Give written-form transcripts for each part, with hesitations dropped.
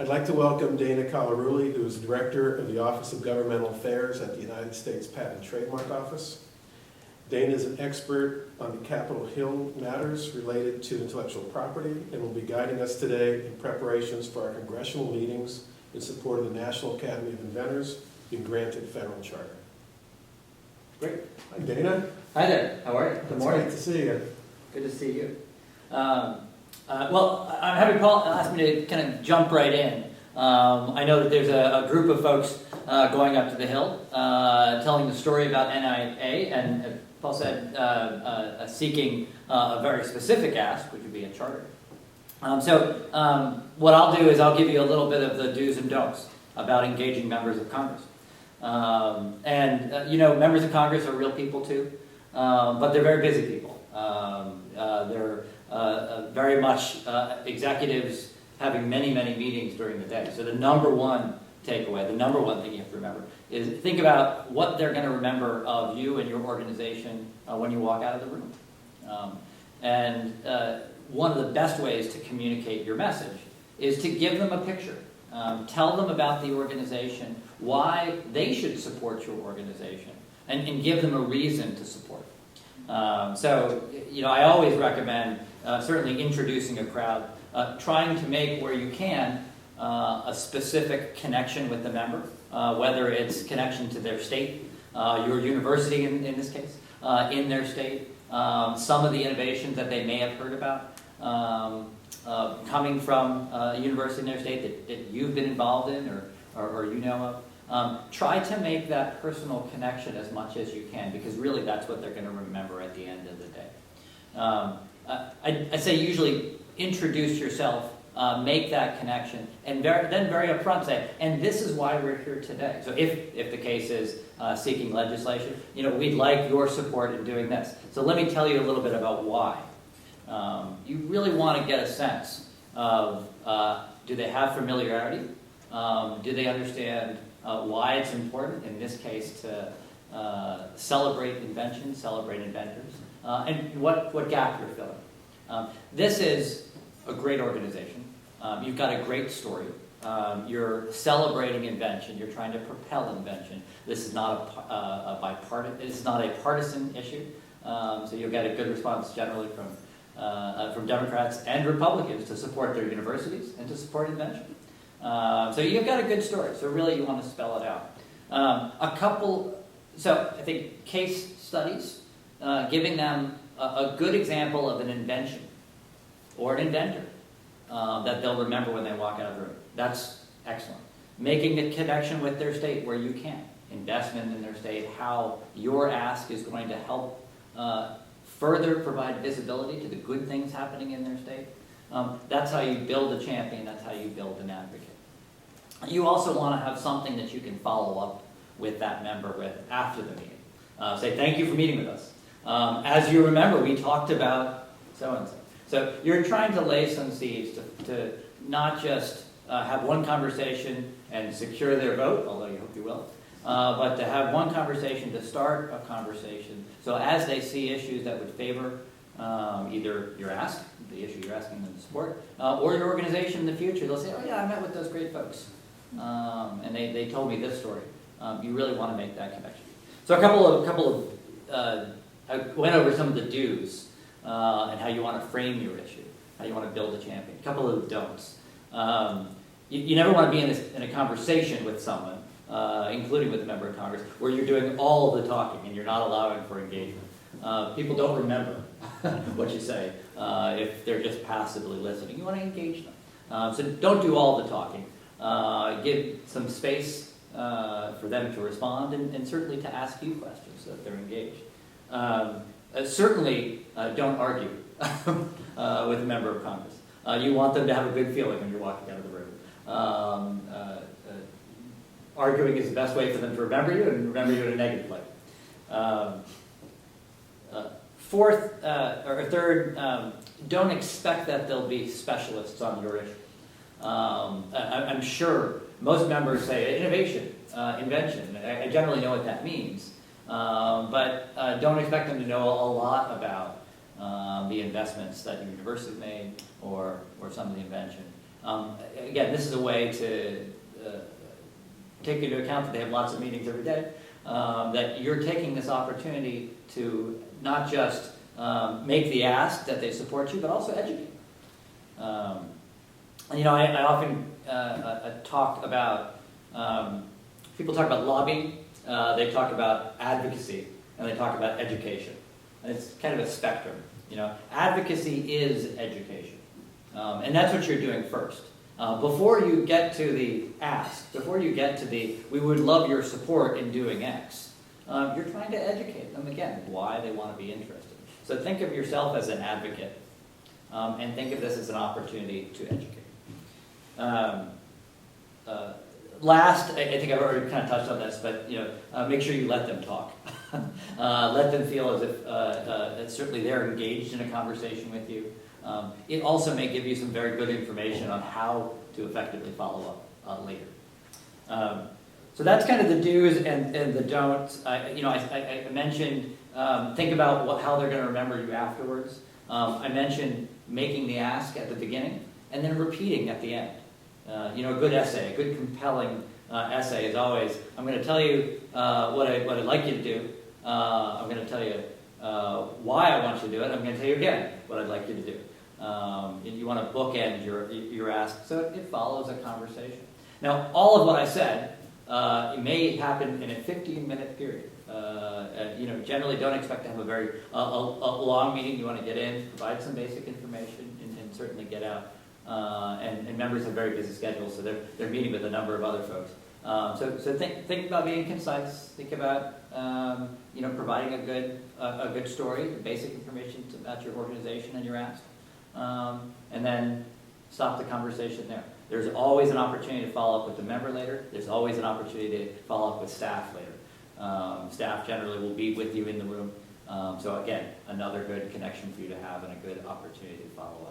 I'd like to welcome Dana Colarulli, who is Director of the Office of Governmental Affairs at the United States Patent and Trademark Office. Dana is an expert on the Capitol Hill matters related to intellectual property and will be guiding us today in preparations for our congressional meetings in support of the National Academy of Inventors being granted federal charter. Great. Hi, Dana. Hi there. How are you? Good morning. It's great to see you. Good to see you. Well, I'm happy Paul asked me to kind of jump right in. I know that there's a group of folks going up to the Hill telling the story about NIA, and Paul said seeking a very specific ask, which would be a charter. What I'll do is I'll give you a little bit of the do's and don'ts about engaging members of Congress. Members of Congress are real people too, but they're very busy people. They're very much executives having many, many meetings during the day. So the number one takeaway, the number one thing you have to remember is think about what they're going to remember of you and your organization when you walk out of the room. One of the best ways to communicate your message is to give them a picture. Tell them about the organization, why they should support your organization, and give them a reason to support. I always recommend certainly introducing a crowd, trying to make where you can a specific connection with the member, whether it's connection to their state, your university in this case, in their state, some of the innovations that they may have heard about coming from a university in their state that you've been involved in or you know of. Try to make that personal connection as much as you can, because really that's what they're going to remember at the end of the day. I say usually introduce yourself, make that connection, and then very upfront say, and this is why we're here today. So if the case is seeking legislation, we'd like your support in doing this. So let me tell you a little bit about why. You really want to get a sense of, do they have familiarity? Do they understand why it's important, in this case, to celebrate invention, celebrate inventors, and what gap you're filling. This is a great organization. You've got a great story. You're celebrating invention. You're trying to propel invention. This is not This is not a partisan issue. So you'll get a good response generally from Democrats and Republicans to support their universities and to support invention. So you've got a good story. So really, you want to spell it out. I think case studies, giving them a good example of an invention or an inventor that they'll remember when they walk out of the room. That's excellent. Making the connection with their state where you can. Investment in their state, how your ask is going to help further provide visibility to the good things happening in their state. That's how you build a champion. That's how you build an advocate. You also want to have something that you can follow up with that member with after the meeting. Say, thank you for meeting with us. As you remember, we talked about so-and-so. So you're trying to lay some seeds to not just have one conversation and secure their vote, although you hope you will, but to have one conversation to start a conversation. So as they see issues that would favor either your ask, the issue you're asking them to support, or your organization in the future, they'll say, oh yeah, I met with those great folks. And they told me this story. You really want to make that connection. So a couple of I went over some of the do's and how you want to frame your issue, how you want to build a champion. A couple of don'ts. You never want to be in a conversation with someone, including with a member of Congress, where you're doing all of the talking and you're not allowing for engagement. People don't remember what you say if they're just passively listening. You want to engage them. So don't do all the talking. Give some space for them to respond and certainly to ask you questions so that they're engaged. Certainly don't argue with a member of Congress. You want them to have a good feeling when you're walking out of the room. Arguing is the best way for them to remember you and remember you in a negative way. Third, don't expect that they'll be specialists on your issue. I'm sure most members say innovation, invention. I generally know what that means, but don't expect them to know a lot about the investments that your university made or some of the invention. Again, this is a way to take into account that they have lots of meetings every day, that you're taking this opportunity to not just make the ask that they support you, but also educate. And I often talk about, people talk about lobbying, they talk about advocacy, and they talk about education. And it's kind of a spectrum. Advocacy is education. And that's what you're doing first. Before you get to the ask, before you get to the, we would love your support in doing X, you're trying to educate them, again, why they want to be interested. So think of yourself as an advocate, and think of this as an opportunity to educate. Last, I think I've already kind of touched on this, but make sure you let them talk. Let them feel as if certainly they're engaged in a conversation with you. It also may give you some very good information on how to effectively follow up later. So that's kind of the do's and the don'ts. I mentioned think about how they're going to remember you afterwards. I mentioned making the ask at the beginning and then repeating at the end. A good essay, a good compelling essay is always, I'm going to tell you what I'd like you to do. I'm going to tell you why I want you to do it. I'm going to tell you again what I'd like you to do. You want to bookend your ask, so it follows a conversation. Now, all of what I said it may happen in a 15-minute period. Generally don't expect to have a very a long meeting. You want to get in, provide some basic information, and certainly get out. And members have very busy schedules, so they're meeting with a number of other folks. So think about being concise. Think about providing a good story, basic information about your organization and your ask, and then stop the conversation there. There's always an opportunity to follow up with the member later. There's always an opportunity to follow up with staff later. Staff generally will be with you in the room. So again, another good connection for you to have and a good opportunity to follow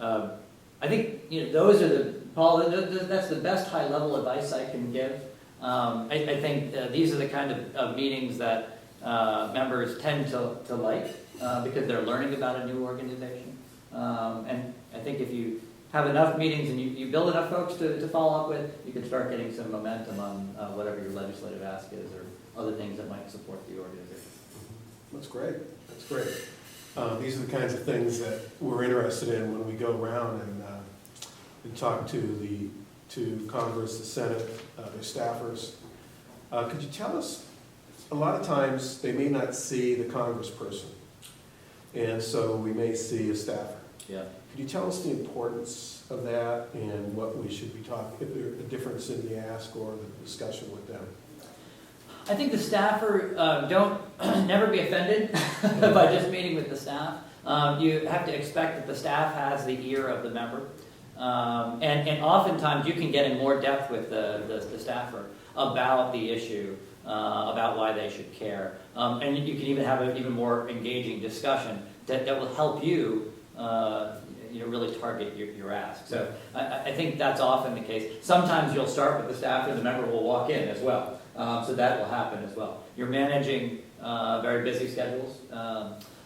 up. I think those are Paul. That's the best high-level advice I can give. I think these are the kind of meetings that members tend to like because they're learning about a new organization. And I think if you have enough meetings and you build enough folks to follow up with, you can start getting some momentum on whatever your legislative ask is or other things that might support the organization. That's great. That's great. These are the kinds of things that we're interested in when we go around and talk to Congress, the Senate, their staffers. Could you tell us, a lot of times they may not see the congressperson, and so we may see a staffer. Yeah. Could you tell us the importance of that and what we should be talking, if there's a difference in the ask or the discussion with them? I think the staffer, don't never be offended by just meeting with the staff. You have to expect that the staff has the ear of the member. And oftentimes you can get in more depth with the staffer about the issue, about why they should care. And you can even have an even more engaging discussion that will help you really target your ask. So I think that's often the case. Sometimes you'll start with the staffer, the member will walk in as well. So that will happen as well. You're managing very busy schedules.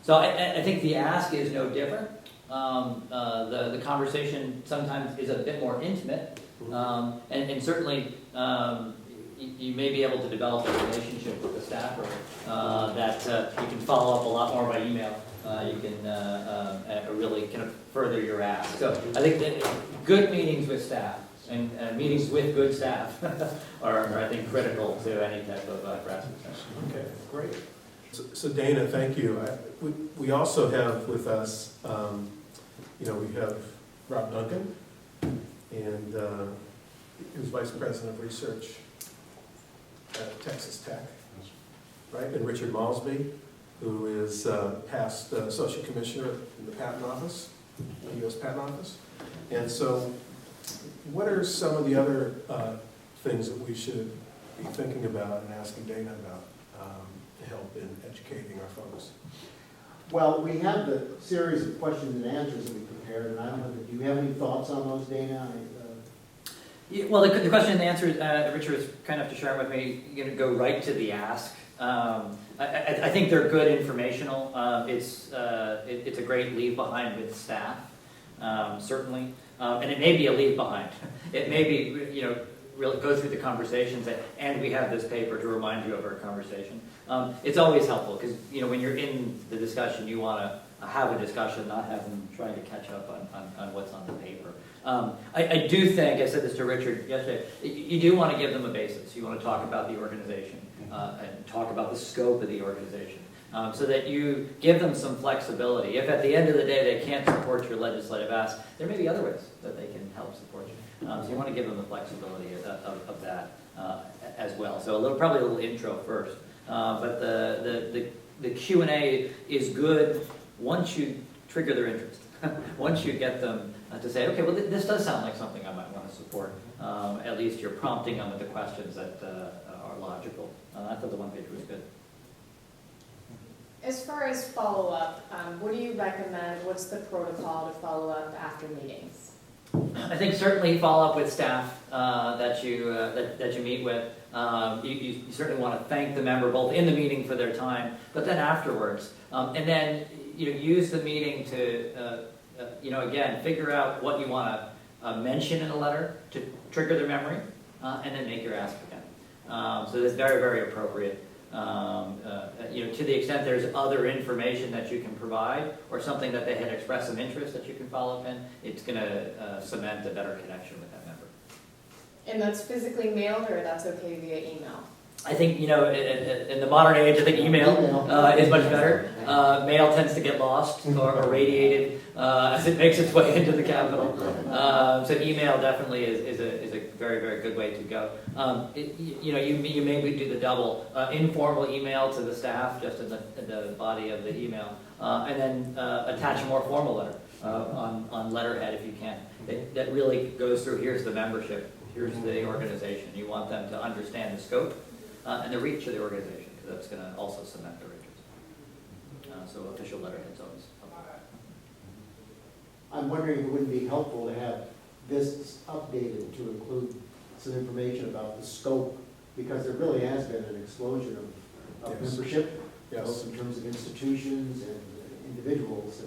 So I think the ask is no different. The conversation sometimes is a bit more intimate. And certainly you may be able to develop a relationship with the staffer that you can follow up a lot more by email. You can really kind of further your ask. So I think that good meetings with staff and meetings with good staff are, I think, critical to any type of grassroots session. Okay, great. So Dana, thank you. We also have with us, we have Rob Duncan, and who's Vice President of Research at Texas Tech, right? And Richard Malsby, who is past Associate Commissioner in the Patent Office, the U.S. Patent Office. And so what are some of the other things that we should be thinking about and asking Dana about to help in educating our folks? Well, we have the series of questions and answers that we prepared, and I don't know, do you have any thoughts on those, Dana? Yeah, well, the question and the answer, Richard was kind enough to share with me. You're going to go right to the ask. I think they're good informational. It's a great leave behind with staff, certainly. And it may be a leave behind. It may be, really go through the conversations, and we have this paper to remind you of our conversation. It's always helpful, because, when you're in the discussion, you want to have a discussion, not have them trying to catch up on what's on the paper. I do think, I said this to Richard yesterday, you do want to give them a basis. You want to talk about the organization and talk about the scope of the organization so that you give them some flexibility. If at the end of the day they can't support your legislative ask, there may be other ways that they can help support you. So you want to give them the flexibility of that as well. So probably a little intro first. But the Q&A is good once you trigger their interest. Once you get them to say, okay, well, this does sound like something I might want to support. At least you're prompting them with the questions that are logical. I thought the one page was good. As far as follow-up, what do you recommend? What's the protocol to follow up after meetings? I think certainly follow up with staff that you meet with. You certainly want to thank the member both in the meeting for their time, but then afterwards. And then use the meeting to again figure out what you want to mention in a letter to trigger their memory, and then make your ask again. So that's very, very appropriate. To the extent there's other information that you can provide or something that they had expressed some interest that you can follow up in, it's going to cement a better connection with that member. And that's physically mailed, or that's okay via email? I think, in the modern age, I think email is much better. Mail tends to get lost or radiated as it makes its way into the Capitol. So email definitely is a very, very good way to go. You maybe do the double informal email to the staff just in the body of the email, and then attach a more formal letter on letterhead if you can. That really goes through, here's the membership, here's the organization. You want them to understand the scope and the reach of the organization, because that's going to also cement their interest. So official letterhead's always helpful. I'm wondering if it wouldn't be helpful to have this updated to include some information about the scope, because there really has been an explosion of Yes. membership, Yes. both in terms of institutions and individuals,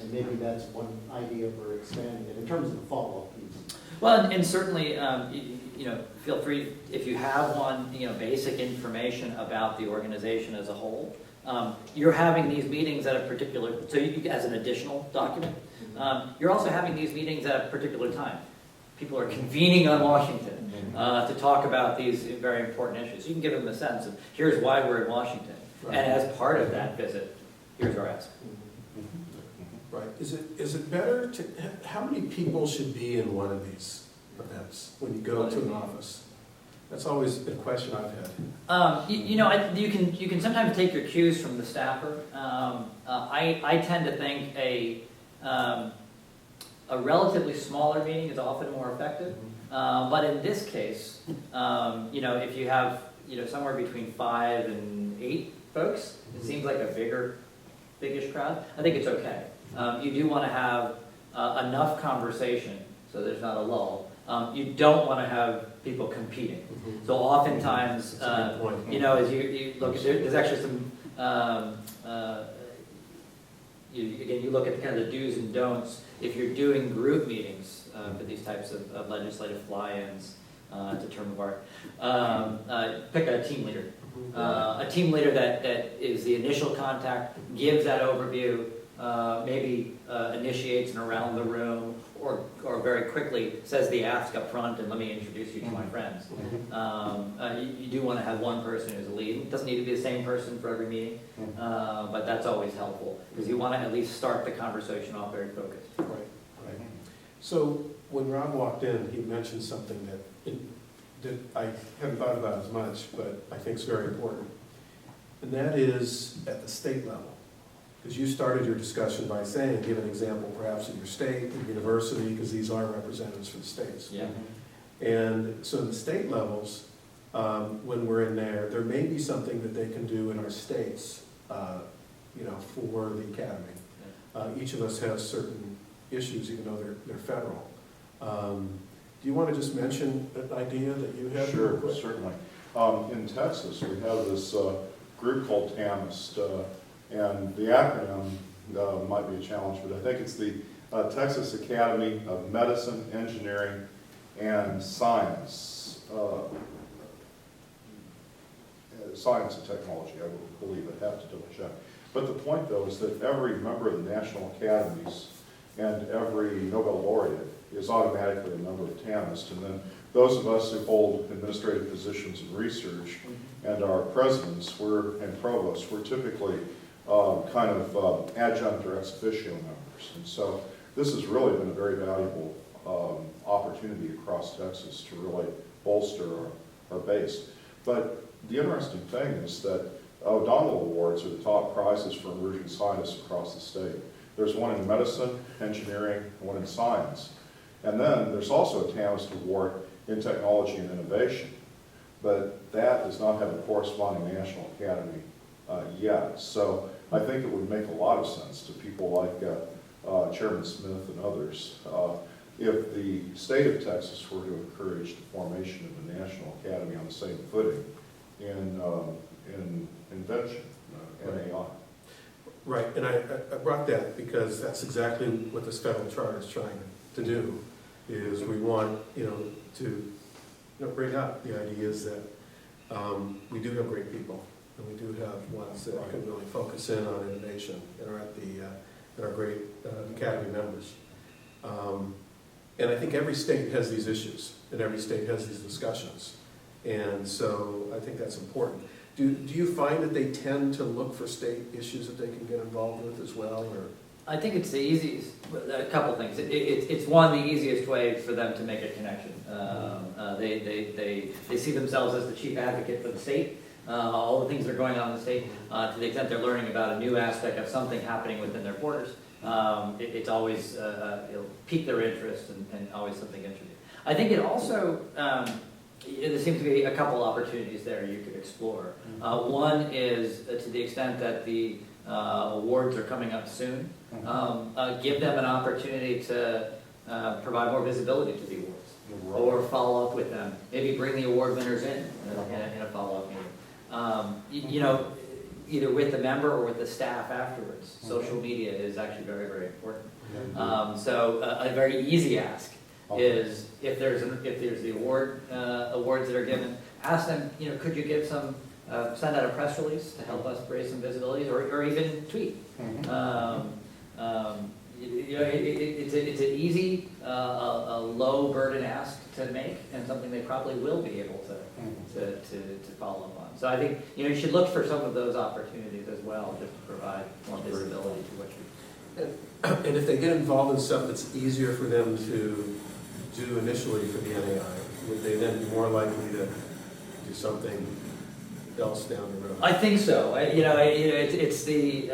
and maybe that's one idea for expanding it in terms of the follow-up piece. Well, and certainly, feel free, if you have one, basic information about the organization as a whole. You're having these meetings at a particular, so as an additional document, you're also having these meetings at a particular time. People are convening on Washington to talk about these very important issues. You can give them a sense of, here's why we're in Washington. Right. And as part of that visit, here's our ask. Right. Is it better to, how many people should be in one of these events when you go to an office? That's always a question I've had. You can sometimes take your cues from the staffer. I tend to think a relatively smaller meeting is often more effective. But in this case, if you have somewhere between 5 and 8 folks, it seems like a biggish crowd. I think it's okay. You do want to have enough conversation so there's not a lull. You don't want to have people competing. So oftentimes, That's a good point. as you look, there's actually some, you look at kind of the do's and don'ts. If you're doing group meetings for these types of legislative fly-ins, it's a term of art, pick a team leader. A team leader that is the initial contact, gives that overview, maybe initiates an around the room, or very quickly says the ask up front and let me introduce you to my friends. You do want to have one person who's a lead. It doesn't need to be the same person for every meeting, but that's always helpful because you want to at least start the conversation off very focused. Right, right. So when Rob walked in, he mentioned something that I haven't thought about as much, but I think is very important. And that is at the state level. Because you started your discussion by saying, give an example perhaps of your state, your university, because these are representatives for the states. Yeah. And so the state levels, when we're in there may be something that they can do in our states, for the academy. Each of us has certain issues, even though they're federal. Do you want to just mention an idea that you have? Sure, certainly. In Texas, we have this group called TAMIST, and the acronym might be a challenge, but I think it's the Texas Academy of Medicine, Engineering, and Science. Science and Technology, I would believe. I'd have to double check. But the point, though, is that every member of the National Academies and every Nobel laureate is automatically a member of TANIST. And then those of us who hold administrative positions in research and our presidents and provosts, we're typically kind of adjunct or ex officio members. And so this has really been a very valuable opportunity across Texas to really bolster our base. But the interesting thing is that O'Donnell Awards are the top prizes for emerging scientists across the state. There's one in medicine, engineering, and one in science. And then there's also a TANIST Award in technology and innovation. But that does not have a corresponding National Academy yet. So I think it would make a lot of sense to people like Chairman Smith and others if the state of Texas were to encourage the formation of a National Academy on the same footing in invention, NAI. Right, and I brought that because that's exactly what this federal charter is trying to do, is we want, to bring up the ideas that we do have great people, and we do have ones that can really focus in on innovation and are at our great academy members. And I think every state has these issues, and every state has these discussions. And so I think that's important. Do you find that they tend to look for state issues that they can get involved with as well, or? I think it's the easiest, a couple things. It's one, the easiest way for them to make a connection. They see themselves as the chief advocate for the state, all the things that are going on in the state, to the extent they're learning about a new aspect of something happening within their borders. It's always, it'll pique their interest and always something interesting. I think it also, there seems to be a couple opportunities there you could explore. One is to the extent that the awards are coming up soon, give them an opportunity to provide more visibility to the awards, or follow up with them. Maybe bring the award winners in a follow-up meeting. Either with the member or with the staff afterwards. Social media is actually very, very important. So a very easy ask is if there's the awards that are given, ask them, could you give some, send out a press release to help us raise some visibility, or even tweet. It's an easy, a low burden ask to make, and something they probably will be able to follow up on. So I think you should look for some of those opportunities as well, just to provide more visibility to what you. And if they get involved in stuff that's easier for them to do initially for the NAI, would they then be more likely to do something else down the road? I think so. It's the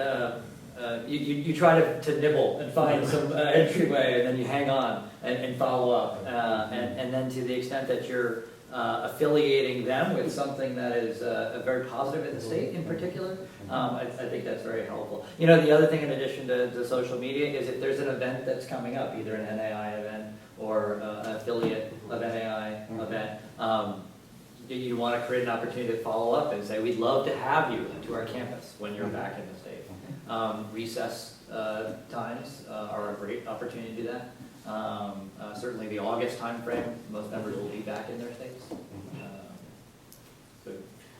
you try to nibble and find some entryway, and then you hang on and follow up, and then to the extent that you're affiliating them with something that is very positive in the state in particular, I think that's very helpful. The other thing in addition to social media is if there's an event that's coming up, either an NAI event or an affiliate of NAI event, you want to create an opportunity to follow up and say, we'd love to have you to our campus when you're back in the state. Recess times are a great opportunity to do that. Certainly the August timeframe, most members will be back in their states.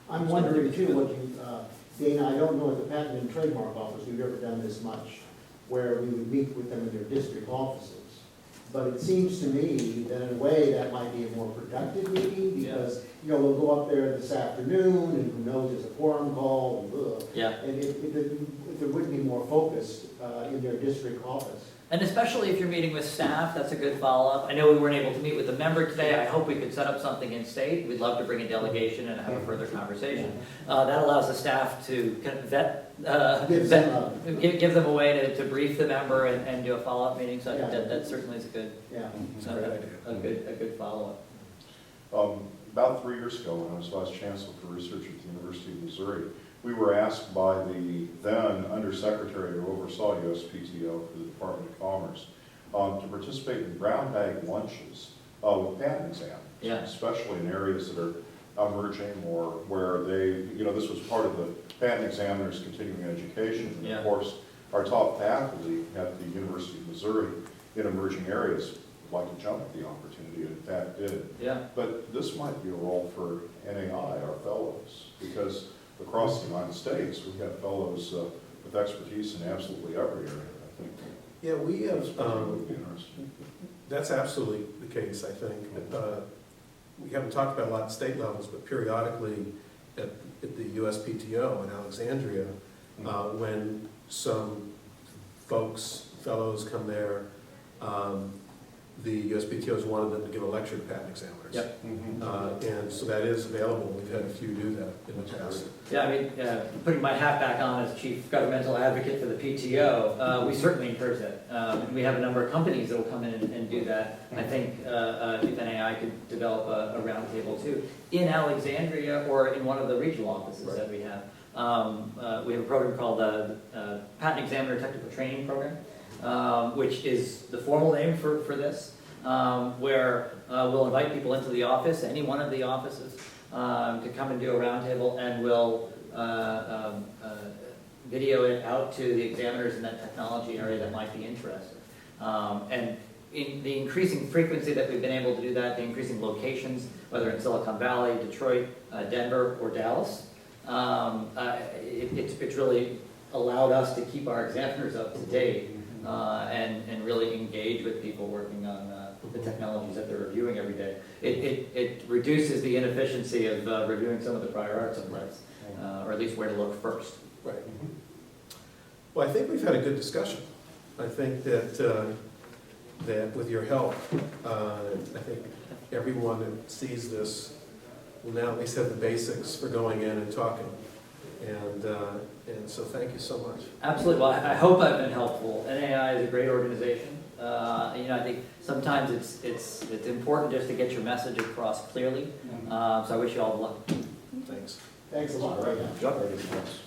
I'm wondering too, what you, Dana, I don't know at the Patent and Trademark Office, we've ever done this much, where we would meet with them in their district offices. But it seems to me that in a way that might be a more productive meeting, because, we'll go up there this afternoon, and who knows, there's a quorum call, and if there would be more focused in their district office. And especially if you're meeting with staff, that's a good follow-up. I know we weren't able to meet with the member today. I hope we could set up something in state. We'd love to bring a delegation and have a further conversation. That allows the staff to kind of give them a way to brief the member and do a follow-up meeting. So I think that certainly is a good, a good follow-up. About 3 years ago, when I was Vice Chancellor for Research at the University of Missouri, we were asked by the then Undersecretary who oversaw USPTO for the Department of Commerce to participate in brown bag lunches with patent examiners, especially in areas that are emerging or where this was part of the patent examiners' continuing education. And of course, our top faculty at the University of Missouri in emerging areas would like to jump at the opportunity, and in fact did. Yeah. But this might be a role for NAI, our fellows, because across the United States, we have fellows with expertise in absolutely every area, I think. Yeah, we have, This probably would be interesting. that's absolutely the case, I think. We haven't talked about a lot at state levels, but periodically at the USPTO in Alexandria, when some folks, fellows come there, the USPTO's wanted them to give a lecture to patent examiners. Yep. And so that is available. We've had a few do that in the past. Yeah, I mean, putting my hat back on as chief governmental advocate for the PTO, we certainly encourage that. And we have a number of companies that will come in and do that. I think if NAI could develop a roundtable too, in Alexandria or in one of the regional offices that we have. We have a program called the Patent Examiner Technical Training Program, which is the formal name for this, where we'll invite people into the office, any one of the offices, to come and do a roundtable, and we'll video it out to the examiners in that technology area that might be interested. And in the increasing frequency that we've been able to do that, the increasing locations, whether in Silicon Valley, Detroit, Denver, or Dallas, it's really allowed us to keep our examiners up to date and really engage with people working on the technologies that they're reviewing every day. It reduces the inefficiency of reviewing some of the prior art sometimes, or at least where to look first. Right. Well, I think we've had a good discussion. I think that with your help, I think everyone that sees this will now at least have the basics for going in and talking. And so thank you so much. Absolutely. Well, I hope I've been helpful. NAI is a great organization. I think sometimes it's important just to get your message across clearly. So I wish you all the luck. Thanks. Thanks a lot, right now. Very good, thanks.